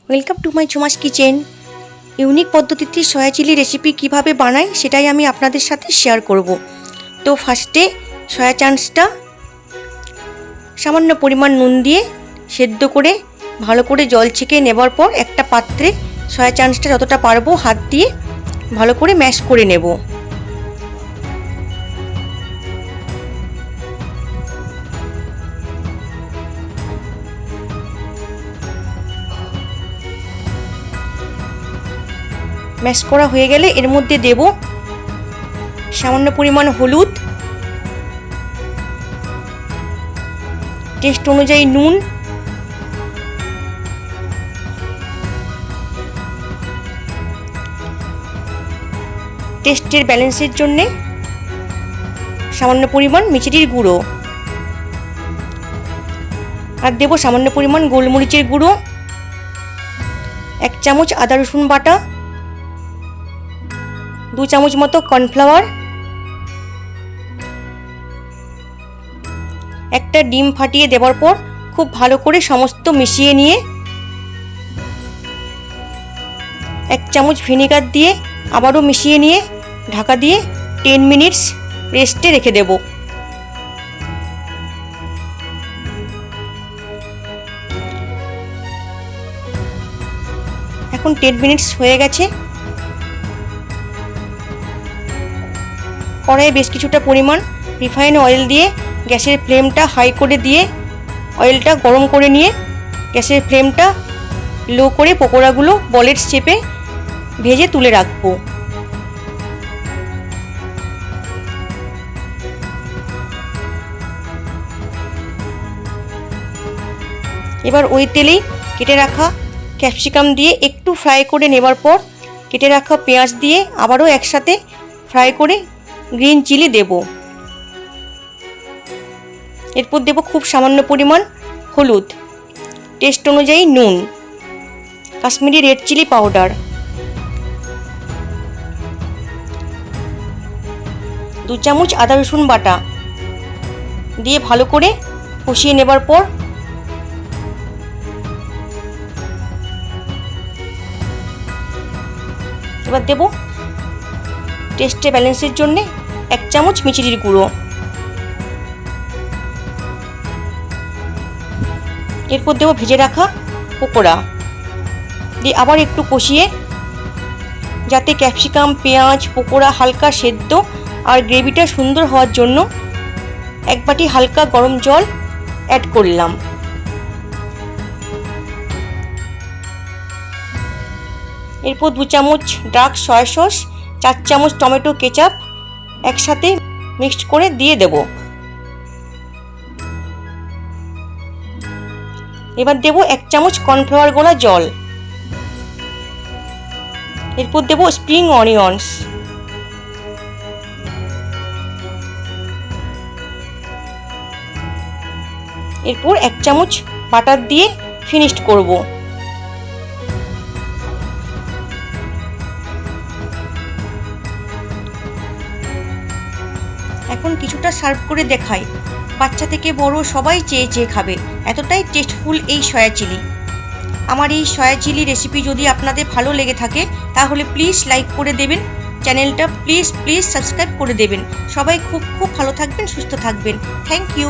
Welcome to my Jhuma's kitchen. Unique পদ্ধতিতে soya chilli recipe কিভাবে বানাই সেটাই আমি আপনাদের সাথে শেয়ার করব। তো ফার্স্টে সয়া চাংসটা সামান্য পরিমাণ নুন দিয়ে সেদ্ধ করে ভালো করে জল ছেঁকে নেবার পর একটা পাত্রে সয়া চাংসটা যতটা পারবো হাত দিয়ে ভালো করে ম্যাশ করে নেব। ম্যাশ করা হয়ে গেলে এর মধ্যে দেব সামান্য পরিমাণ হলুদ, টেস্ট অনুযায়ী নুন, টেস্টের ব্যালেন্সের জন্যে সামান্য পরিমাণ মিচড়ির গুঁড়ো, আর দেব সামান্য পরিমাণ গোলমরিচের গুঁড়ো, 1 চামচ আদা রসুন বাটা, 2 চামচ মতো কর্নফ্লাওয়ার, একটা ডিম ফাটিয়ে দেওয়ার পর খুব ভালো করে সমস্ত মিশিয়ে নিয়ে 1 চামচ ভিনেগার দিয়ে আবারও মিশিয়ে নিয়ে ঢাকা দিয়ে 10 মিনিটস রেস্টে রেখে দেব। এখন 10 মিনিটস হয়ে গেছে। কড়াইয়ে বেশ কিছুটা পরিমাণ রিফাইন অয়েল দিয়ে গ্যাসের ফ্লেমটা হাই করে দিয়ে অয়েলটা গরম করে নিয়ে গ্যাসের ফ্লেমটা লো করে পকোড়াগুলো বলের শেপে ভেজে তুলে রাখবো। এবার ওই তেলেই কেটে রাখা ক্যাপসিকাম দিয়ে একটু ফ্রাই করে নেবার পর কেটে রাখা পেঁয়াজ দিয়ে আবারও একসাথে ফ্রাই করে গ্রিন চিলি দেব। এরপর দেব খুব সামান্য পরিমাণ হলুদ, টেস্ট অনুযায়ী নুন, কাশ্মীরি রেড চিলি পাউডার, 2 চামচ আদা রসুন বাটা দিয়ে ভালো করে কষিয়ে নেবার পর এবার দেব টেস্টে ব্যালেন্সের জন্যে 1 চামচ মিচড়ির গুঁড়ো। এরপর দেব ভেজে রাখা পকোড়া দিয়ে আবার একটু কষিয়ে যাতে ক্যাপসিকাম, পেঁয়াজ, পকোড়া হালকা সেদ্ধ আর গ্রেভিটা সুন্দর হওয়ার জন্য 1 বাটি হালকা গরম জল অ্যাড করলাম। এরপর 2 চামচ ডার্ক সয়া সস, 4 চামচ টমেটো কেচাপ একসাথে মিক্সড করে দিয়ে দেব। এবার দেব 1 চামচ কর্নফ্লাওয়ার গোলা জল। এরপর দেব স্প্রিং অনিয়ন্স, এরপর 1 চামচ বাটার দিয়ে ফিনিশড করব। এখন কিছুটা সার্ভ করে দেখাই, বাচ্চা থেকে বড় সবাই চেয়ে চেয়ে খাবে, এতটাই টেস্টফুল এই সয়া চিলি। আমার এই সয়া চিলি রেসিপি যদি আপনাদের ভালো লেগে থাকে তাহলে প্লিজ লাইক করে দেবেন, চ্যানেলটা প্লিজ সাবস্ক্রাইব করে দেবেন। সবাই খুব ভালো থাকবেন, সুস্থ থাকবেন। Thank you.